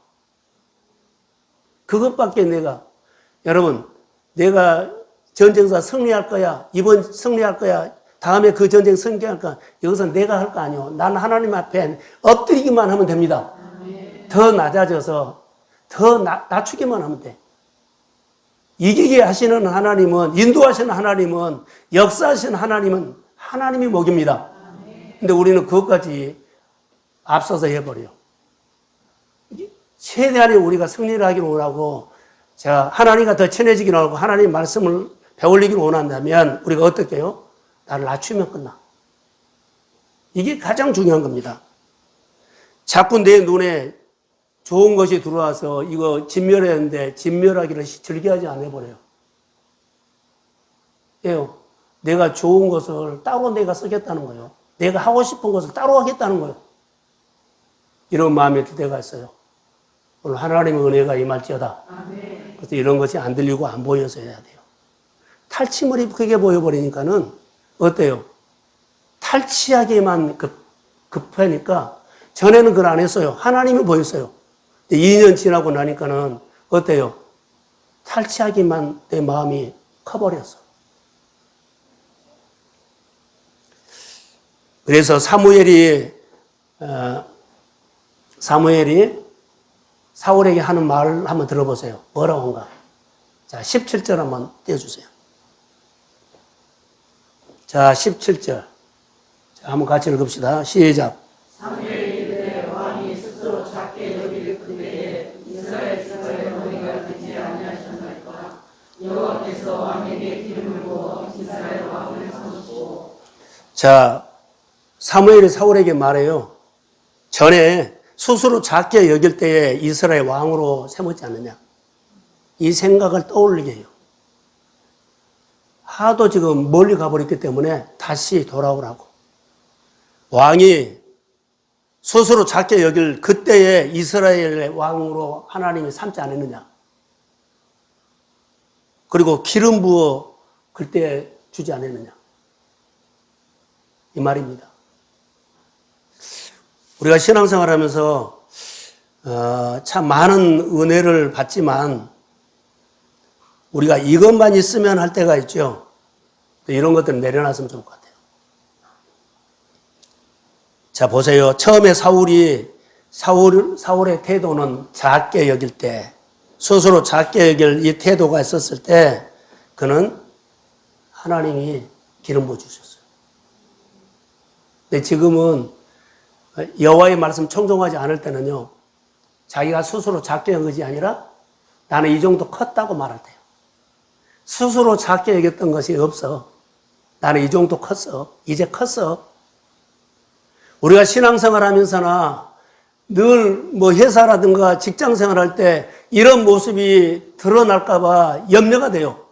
그것밖에 여러분, 내가 전쟁사 승리할 거야, 이번 승리할 거야, 다음에 그 전쟁 승리할 거야, 여기서 내가 할 거 아니요. 나는 하나님 앞에 엎드리기만 하면 됩니다. 더 낮아져서, 더 낮추기만 하면 돼. 이기게 하시는 하나님은, 인도하시는 하나님은, 역사하시는 하나님은 하나님이 목입니다. 근데 우리는 그것까지 앞서서 해버려요. 최대한의 우리가 승리를 하기를 원하고, 자, 하나님과 더 친해지기를 원하고, 하나님 말씀을 배울리기를 원한다면, 우리가 어떻게 해요? 나를 낮추면 끝나. 이게 가장 중요한 겁니다. 자꾸 내 눈에 좋은 것이 들어와서 이거 진멸했는데, 진멸하기를 즐겨하지 않아버려요. 예요. 내가 좋은 것을 따로 내가 쓰겠다는 거예요. 내가 하고 싶은 것을 따로 하겠다는 거예요. 이런 마음이 들 때가 있어요. 오늘 하나님의 은혜가 임할지어다. 아멘. 그래서 이런 것이 안 들리고 안 보여서 해야 돼요. 탈취물이 크게 보여버리니까는 어때요? 탈취하기만 급하니까 전에는 그걸 안 했어요. 하나님이 보였어요. 2년 지나고 나니까는 어때요? 탈취하기만 내 마음이 커버렸어. 그래서 사무엘이 사울에게 하는 말을 한번 들어보세요. 뭐라고 한가? 자, 17절 한번 띄워주세요. 자, 17절. 자, 한번 같이 읽읍시다. 시작. 사무엘이 이르되 왕이 스스로 작게 여길 그때에 이스라엘 너희가 듣지 아니하셨나이까. 여호와께서 왕에게 기름을 부어 이스라엘 왕을 삼으시고. 자, 사무엘이 사울에게 말해요. 전에 스스로 작게 여길 때에 이스라엘 왕으로 세우지 않느냐. 이 생각을 떠올리게 해요. 하도 지금 멀리 가버렸기 때문에 다시 돌아오라고. 왕이 스스로 작게 여길 그때에 이스라엘의 왕으로 하나님이 삼지 않았느냐. 그리고 기름 부어 그때 주지 않았느냐. 이 말입니다. 우리가 신앙생활 하면서 참 많은 은혜를 받지만 우리가 이것만 있으면 할 때가 있죠. 이런 것들은 내려놨으면 좋을 것 같아요. 자, 보세요. 처음에 사울의 태도는 작게 여길 때, 스스로 작게 여길 이 태도가 있었을 때 그는 하나님이 기름 부어주셨어요. 근데 지금은 여호와의 말씀 청종하지 않을 때는요, 자기가 스스로 작게 여긴 것이 아니라 나는 이 정도 컸다고 말할 때요. 스스로 작게 여겼던 것이 없어. 나는 이 정도 컸어. 이제 컸어. 우리가 신앙생활 하면서나 늘 뭐 회사라든가 직장생활 할 때 이런 모습이 드러날까봐 염려가 돼요.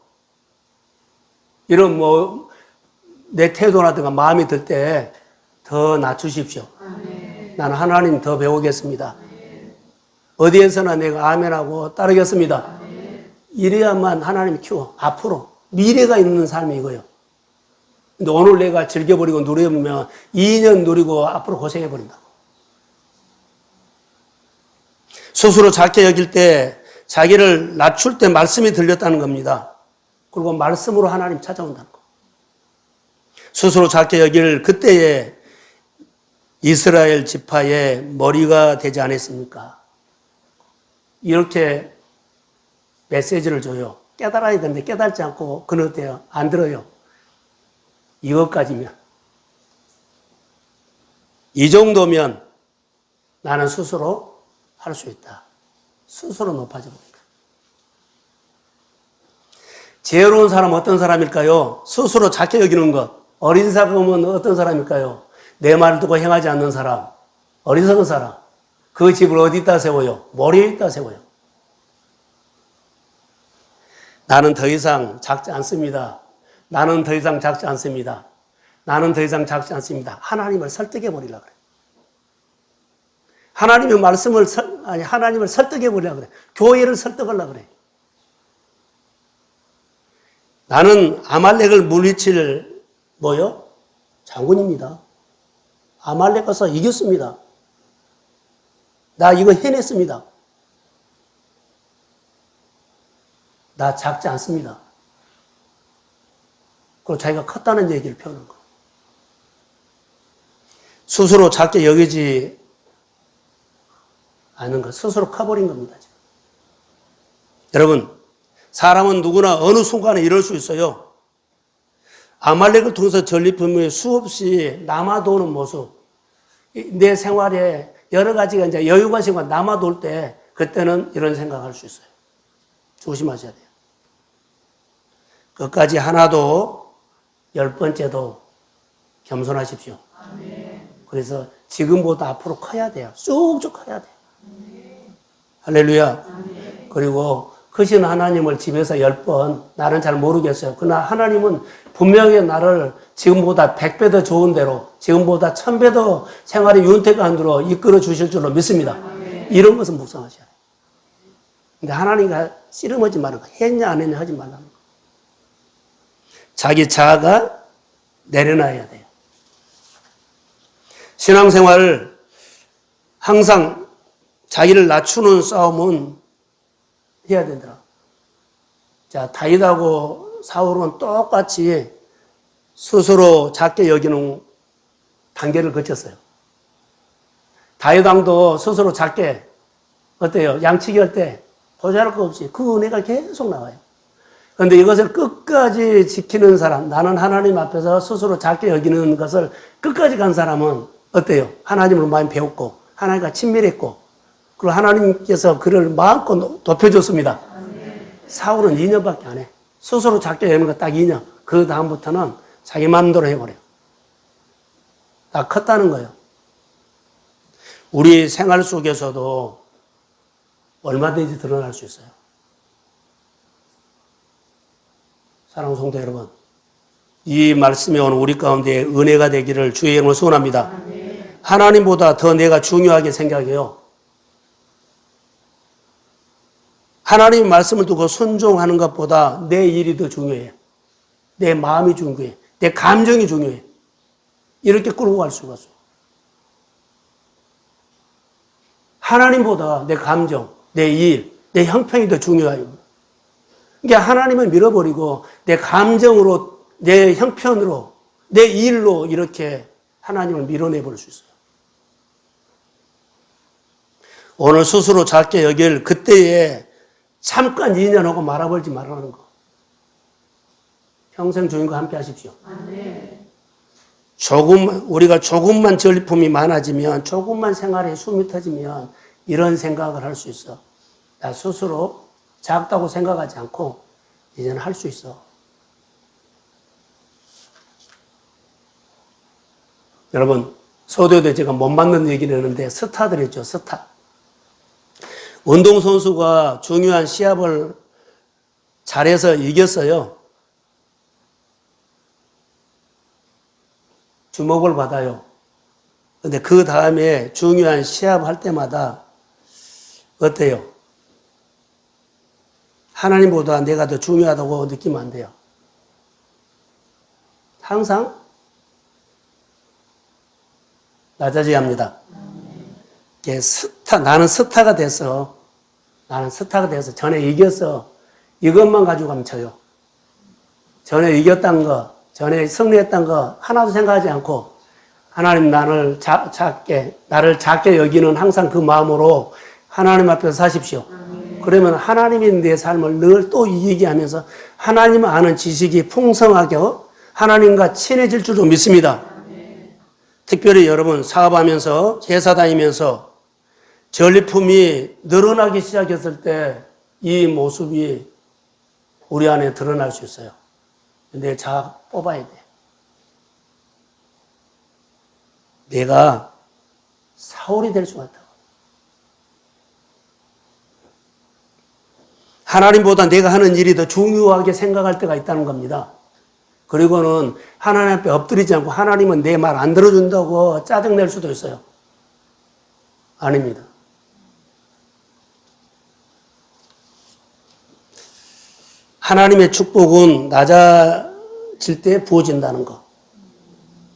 이런 뭐 내 태도라든가 마음이 들 때 더 낮추십시오. 아멘. 나는 하나님 더 배우겠습니다. 어디에서나 내가 아멘하고 따르겠습니다. 이래야만 하나님 키워. 앞으로 미래가 있는 삶이 이거예요. 근데 오늘 내가 즐겨버리고 누려보면 2년 누리고 앞으로 고생해버린다. 스스로 작게 여길 때 자기를 낮출 때 말씀이 들렸다는 겁니다. 그리고 말씀으로 하나님 찾아온다는 거. 스스로 작게 여길 그때에 이스라엘 지파의 머리가 되지 않았습니까? 이렇게 메시지를 줘요. 깨달아야 되는데 깨달지 않고 그러대요. 안 들어요. 이것까지면. 이 정도면 나는 스스로 할 수 있다. 스스로 높아져 버린다. 지혜로운 사람은 어떤 사람일까요? 스스로 작게 여기는 것. 어린 사람은 어떤 사람일까요? 내 말을 듣고 행하지 않는 사람. 어리석은 사람. 그 집을 어디다 세워요? 머리에 있다 세워요. 나는 더 이상 작지 않습니다. 나는 더 이상 작지 않습니다. 나는 더 이상 작지 않습니다. 하나님을 설득해 버리려고 그래. 하나님의 말씀을, 하나님을 설득해 버리려고 그래. 교회를 설득하려고 그래. 나는 아말렉을 물리칠 뭐요? 장군입니다. 아말렉 가서 이겼습니다. 나 이거 해냈습니다. 나 작지 않습니다. 그리고 자기가 컸다는 얘기를 펴는 거. 스스로 작게 여기지 않은 것. 스스로 커버린 겁니다. 지금. 여러분, 사람은 누구나 어느 순간에 이럴 수 있어요. 아말렉을 통해서 전리품이 수없이 남아도는 모습. 내 생활에 여러 가지가 이제 여유가 생겨 남아돌 때 그때는 이런 생각할 수 있어요. 조심하셔야 돼요. 끝까지 하나도 10번째도 겸손하십시오. 그래서 지금보다 앞으로 커야 돼요. 쭉쭉 커야 돼요. 할렐루야. 그리고 크신 하나님을 집에서 10번 나는 잘 모르겠어요. 그러나 하나님은 분명히 나를 지금보다 100배 더 좋은 대로 지금보다 1000배 더 생활의 윤택한 대로 이끌어 주실 줄로 믿습니다. 이런 것은 묵상하셔야 돼요. 근데 하나님과 씨름하지 말는 거. 했냐 안 했냐 하지 말라는 거. 자기 자아가 내려놔야 돼요. 신앙생활을 항상 자기를 낮추는 싸움은 해야 된다. 자, 다윗하고 사울은 똑같이 스스로 작게 여기는 단계를 거쳤어요. 다윗 왕도 스스로 작게 어때요? 양치기 할 때 보잘것 없이 그 은혜가 계속 나와요. 그런데 이것을 끝까지 지키는 사람, 나는 하나님 앞에서 스스로 작게 여기는 것을 끝까지 간 사람은 어때요? 하나님을 많이 배웠고 하나님과 친밀했고 그리고 하나님께서 그를 마음껏 높여줬습니다. 사울은 2년밖에 안 해. 스스로 작게 여기는 거 딱 2년. 그 다음부터는 자기 마음대로 해버려요. 다 컸다는 거예요. 우리 생활 속에서도 얼마든지 드러날 수 있어요. 사랑하는 성도 여러분, 이 말씀이 오늘 우리 가운데 은혜가 되기를 주의 이름으로 소원합니다. 하나님보다 더 내가 중요하게 생각해요. 하나님의 말씀을 두고 순종하는 것보다 내 일이 더 중요해요. 내 마음이 중요해. 내 감정이 중요해. 이렇게 끌고 갈 수가 없어. 하나님보다 내 감정, 내 일, 내 형편이 더 중요해요. 그러니까 하나님을 밀어버리고 내 감정으로, 내 형편으로, 내 일로 이렇게 하나님을 밀어내버릴 수 있어요. 오늘 스스로 작게 여길 그때에 잠깐 인연하고 말아버리지 말라는 거. 평생 주님과 함께 하십시오. 우리가 조금만 전리품이 많아지면, 조금만 생활에 숨이 터지면 이런 생각을 할 수 있어. 나 스스로 작다고 생각하지 않고 이제는 할 수 있어. 여러분, 서도에도 제가 못 맞는 얘기를 했는데 스타들 있죠, 스타. 운동선수가 중요한 시합을 잘해서 이겼어요. 주목을 받아요. 근데 그 다음에 중요한 시합할 때마다 어때요? 하나님보다 내가 더 중요하다고 느끼면 안 돼요. 항상 낮아져야 합니다. 나는 스타가 돼서 전에 이겼어. 이것만 가지고 가면 져요. 전에 이겼다는 거, 전에 승리했다는 거 하나도 생각하지 않고 하나님 나를 작게 여기는 항상 그 마음으로 하나님 앞에서 사십시오. 그러면 하나님이 내 삶을 늘 또 이기게 하면서 하나님 아는 지식이 풍성하게 하나님과 친해질 줄로 믿습니다. 특별히 여러분 사업하면서 제사 다니면서 전리품이 늘어나기 시작했을 때 이 모습이 우리 안에 드러날 수 있어요. 내 자아 뽑아야 돼. 내가 사울이 될 수가 있다. 하나님보다 내가 하는 일이 더 중요하게 생각할 때가 있다는 겁니다. 그리고는 하나님 앞에 엎드리지 않고 하나님은 내 말 안 들어준다고 짜증낼 수도 있어요. 아닙니다. 하나님의 축복은 낮아질 때 부어진다는 것.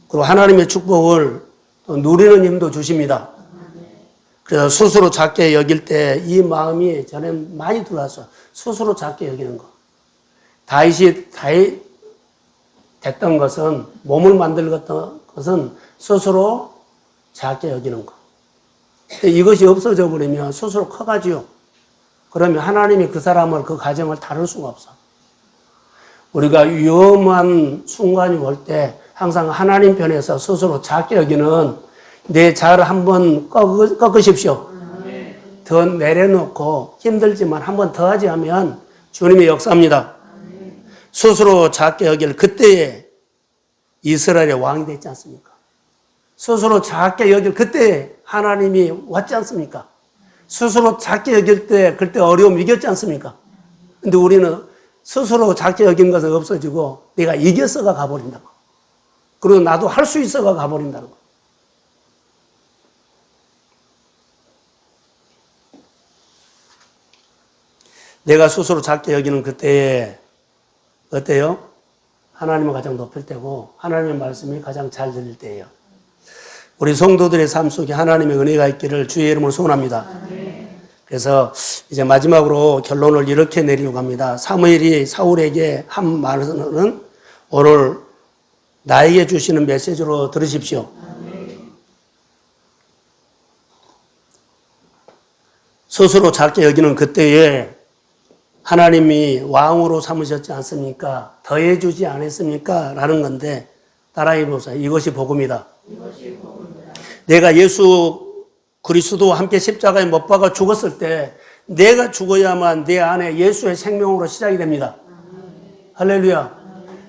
그리고 하나님의 축복을 누리는 힘도 주십니다. 그래서 스스로 작게 여길 때 이 마음이 저는 많이 들어왔어요. 스스로 작게 여기는 것. 다윗이 됐던 것은, 몸을 만들었던 것은 스스로 작게 여기는 것. 이것이 없어져 버리면 스스로 커가지요. 그러면 하나님이 그 사람을, 그 가정을 다룰 수가 없어. 우리가 위험한 순간이 올 때 항상 하나님 편에서 스스로 작게 여기는 내 자아를 한번 꺾으십시오. 더 내려놓고 힘들지만 한번 더 하지 하면 주님의 역사입니다. 스스로 작게 여길 그때에 이스라엘의 왕이 됐지 않습니까? 스스로 작게 여길 그때에 하나님이 왔지 않습니까? 스스로 작게 여길 때 그때 어려움 이겼지 않습니까? 근데 우리는 스스로 작게 여긴 것은 없어지고 내가 이겼어가 가버린다고. 그리고 나도 할 수 있어가 가버린다는 거. 내가 스스로 작게 여기는 그때에 어때요? 하나님을 가장 높일 때고 하나님의 말씀이 가장 잘 들릴 때예요. 우리 성도들의 삶 속에 하나님의 은혜가 있기를 주의 이름으로 소원합니다. 그래서 이제 마지막으로 결론을 이렇게 내리려고 합니다. 사무엘이 사울에게 한 말은 오늘 나에게 주시는 메시지로 들으십시오. 스스로 작게 여기는 그때에 하나님이 왕으로 삼으셨지 않습니까? 더해주지 않았습니까? 라는 건데 따라해 보세요. 이것이 복음이다. 내가 예수 그리스도와 함께 십자가에 못 박아 죽었을 때 내가 죽어야만 내 안에 예수의 생명으로 시작이 됩니다. 할렐루야.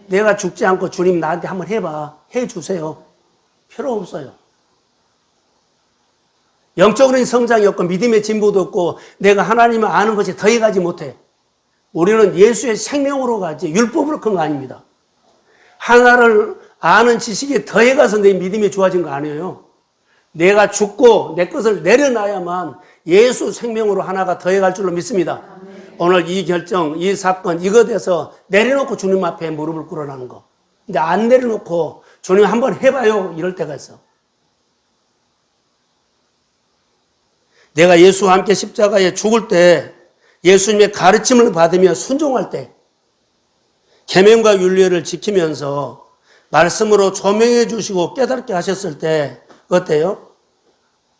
내가 죽지 않고 주님 나한테 한번 해봐. 해주세요. 필요 없어요. 영적으로는 성장이 없고 믿음의 진보도 없고 내가 하나님을 아는 것이 더해가지 못해. 우리는 예수의 생명으로 가지 율법으로 큰 거 아닙니다. 하나를 아는 지식이 더해가서 내 믿음이 좋아진 거 아니에요. 내가 죽고 내 것을 내려놔야만 예수 생명으로 하나가 더해갈 줄로 믿습니다. 오늘 이 결정, 이 사건, 이거 돼서 내려놓고 주님 앞에 무릎을 꿇어라는 거. 근데 안 내려놓고 주님 한번 해봐요. 이럴 때가 있어. 내가 예수와 함께 십자가에 죽을 때 예수님의 가르침을 받으며 순종할 때 계명과 윤례를 지키면서 말씀으로 조명해 주시고 깨닫게 하셨을 때 어때요?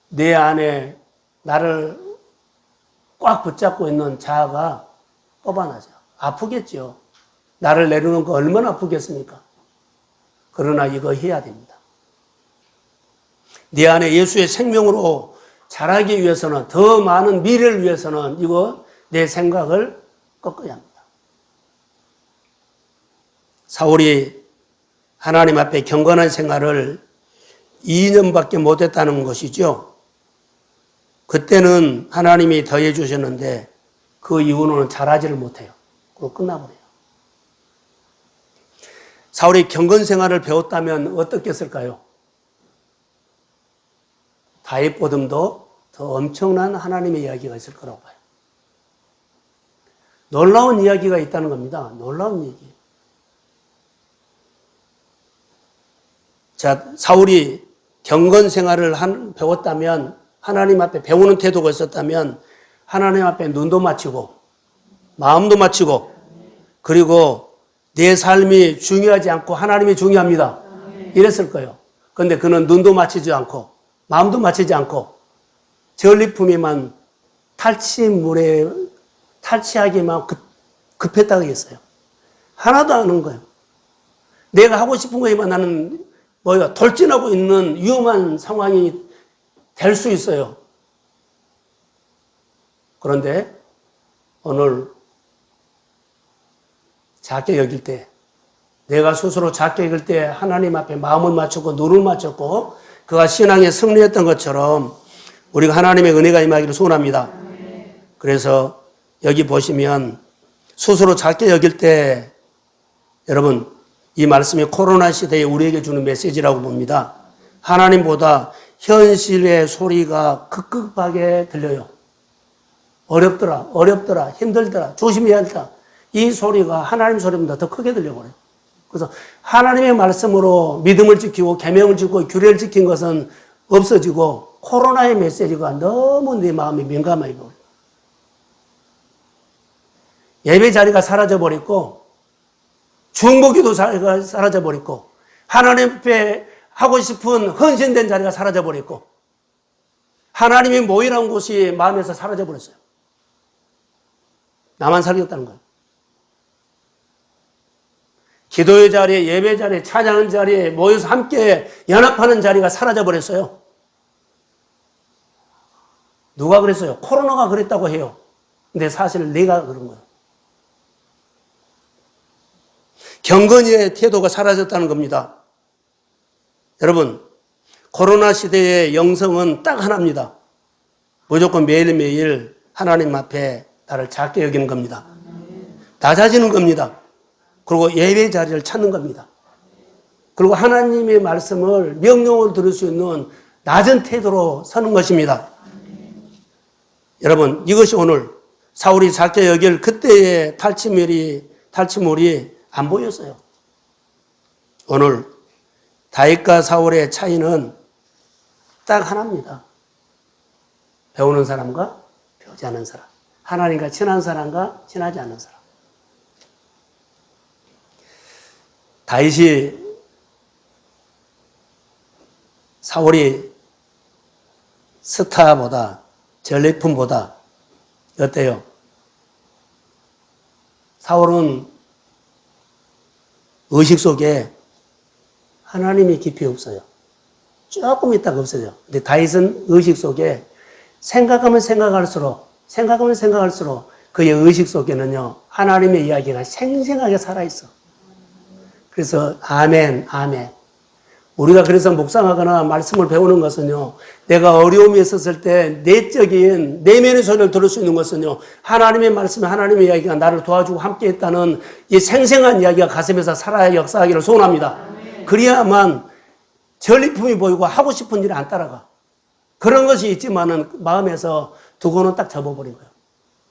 내 안에 나를 꽉 붙잡고 있는 자아가 뽑아나죠. 아프겠죠. 나를 내려놓은 거 얼마나 아프겠습니까? 그러나 이거 해야 됩니다. 내 안에 예수의 생명으로 자라기 위해서는 더 많은 미래를 위해서는 이거 내 생각을 꺾어야 합니다. 사울이 하나님 앞에 경건한 생활을 2년밖에 못했다는 것이죠. 그때는 하나님이 더해 주셨는데 그 이후로는 잘하지를 못해요. 그리고 끝나버려요. 사울이 경건 생활을 배웠다면 어떻겠을까요? 다윗보다도 더 엄청난 하나님의 이야기가 있을 거라고 봐요. 놀라운 이야기가 있다는 겁니다. 놀라운 얘기. 자, 사울이 경건 생활을 배웠다면, 하나님 앞에 배우는 태도가 있었다면, 하나님 앞에 눈도 맞추고, 마음도 맞추고, 그리고 내 삶이 중요하지 않고 하나님이 중요합니다. 이랬을 거예요. 그런데 그는 눈도 맞추지 않고, 마음도 맞추지 않고, 전리품에만 탈취하기만 급했다고 했어요. 하나도 안 하는 거예요. 내가 하고 싶은 거에만 나는 돌진하고 있는 위험한 상황이 될 수 있어요. 그런데 오늘 작게 여길 때, 내가 스스로 작게 여길 때 하나님 앞에 마음을 맞췄고 눈을 맞췄고 그가 신앙에 승리했던 것처럼 우리가 하나님의 은혜가 임하기를 소원합니다. 그래서 여기 보시면 스스로 작게 여길 때 여러분 이 말씀이 코로나 시대에 우리에게 주는 메시지라고 봅니다. 하나님보다 현실의 소리가 급급하게 들려요. 어렵더라, 힘들더라, 조심해야 한다. 이 소리가 하나님 소리보다 더 크게 들려버려요. 그래서 하나님의 말씀으로 믿음을 지키고 계명을 지키고 규례를 지킨 것은 없어지고 코로나의 메시지가 너무 내 마음에 민감하게 보여요. 예배 자리가 사라져버렸고 중보기도 자리가 사라져버렸고 하나님 앞에 하고 싶은 헌신된 자리가 사라져버렸고 하나님이 모이라는 곳이 마음에서 사라져버렸어요. 나만 살겠다는 거예요. 기도의 자리에, 예배 자리에, 찬양의 자리에 모여서 함께 연합하는 자리가 사라져버렸어요. 누가 그랬어요? 코로나가 그랬다고 해요. 근데 사실 내가 그런 거예요. 경건의 태도가 사라졌다는 겁니다. 여러분, 코로나 시대의 영성은 딱 하나입니다. 무조건 매일매일 하나님 앞에 나를 작게 여기는 겁니다. 낮아지는 겁니다. 그리고 예배 자리를 찾는 겁니다. 그리고 하나님의 말씀을 명령으로 들을 수 있는 낮은 태도로 서는 것입니다. 여러분, 이것이 오늘 사울이 작게 여길 그때의 탈취물이 안 보였어요. 오늘 다윗과 사울의 차이는 딱 하나입니다. 배우는 사람과 배우지 않는 사람. 하나님과 친한 사람과 친하지 않는 사람. 다윗이 사울이 스타보다 전리품보다 어때요? 사울은 의식 속에 하나님이 깊이 없어요. 조금 있다가 없어져요. 근데 다윗은 의식 속에 생각하면 생각할수록 그의 의식 속에는요 하나님의 이야기가 생생하게 살아있어. 그래서 아멘. 우리가 그래서 묵상하거나 말씀을 배우는 것은요 내가 어려움이 있었을 때 내적인 내면의 소리를 들을 수 있는 것은요 하나님의 말씀, 하나님의 이야기가 나를 도와주고 함께했다는 이 생생한 이야기가 가슴에서 살아야 역사하기를 소원합니다. 그래야만 전리품이 보이고 하고 싶은 일이 안 따라가. 그런 것이 있지만은 마음에서 두고는 딱 접어버린 거예요.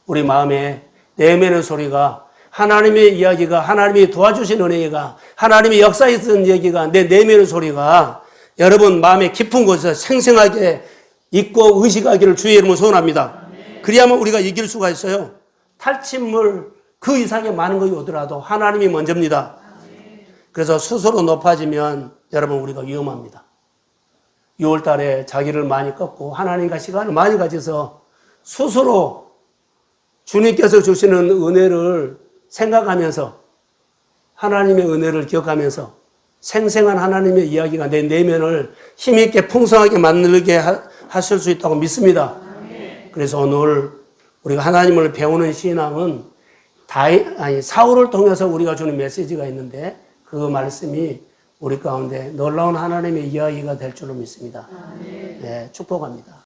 우리 마음에 내면의 소리가 하나님의 이야기가 하나님이 도와주신 은혜가 하나님의 역사에 있는 얘기가 내 내면의 소리가 여러분 마음의 깊은 곳에서 생생하게 있고 의식하기를 주의 이름으로 소원합니다. 그래야만 우리가 이길 수가 있어요. 탈취물 그 이상의 많은 것이 오더라도 하나님이 먼저입니다. 그래서 스스로 높아지면 여러분 우리가 위험합니다. 6월 달에 자기를 많이 꺾고 하나님과 시간을 많이 가져서 스스로 주님께서 주시는 은혜를 생각하면서 하나님의 은혜를 기억하면서 생생한 하나님의 이야기가 내 내면을 힘있게 풍성하게 만들게 하실 수 있다고 믿습니다. 그래서 오늘 우리가 하나님을 배우는 신앙은 사울을 통해서 우리가 주는 메시지가 있는데 그 말씀이 우리 가운데 놀라운 하나님의 이야기가 될 줄로 믿습니다. 네, 축복합니다.